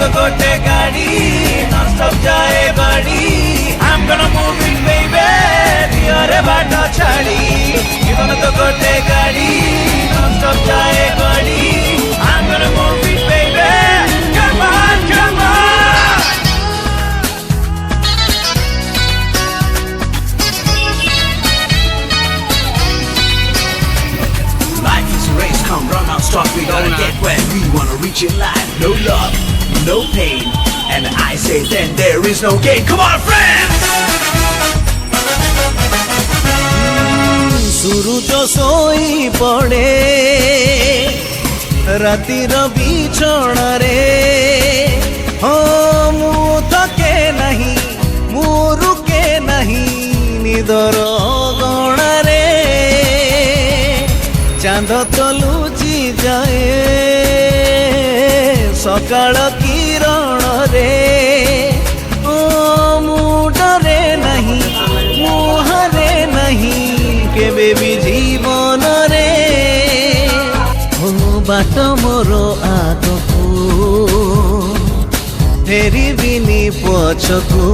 तो गोटे गाड़ी नॉनस्टॉप जाए बाड़ी I'm gonna move it baby दियोरे बाटा छाड़ी जीवन तो गोटे गाड़ी नॉनस्टॉप जाए बाड़ी I'm gonna move it baby come on come on Life is a race come run non-stop we gotta get where we wanna reach in life no love no pain and I say then there is no gain come on friends सूरज सोई पड़े रातिर बिछण रे हो मु थके नहीं मु रुके नहीं निदर गण रे चांद तो लुचि जाए सकाळ किरण रे ओ मु डरे नहीं मु हरे नहीं केबे भी जीवन रे हो बाट मोर आगको फेरी बिनी पछको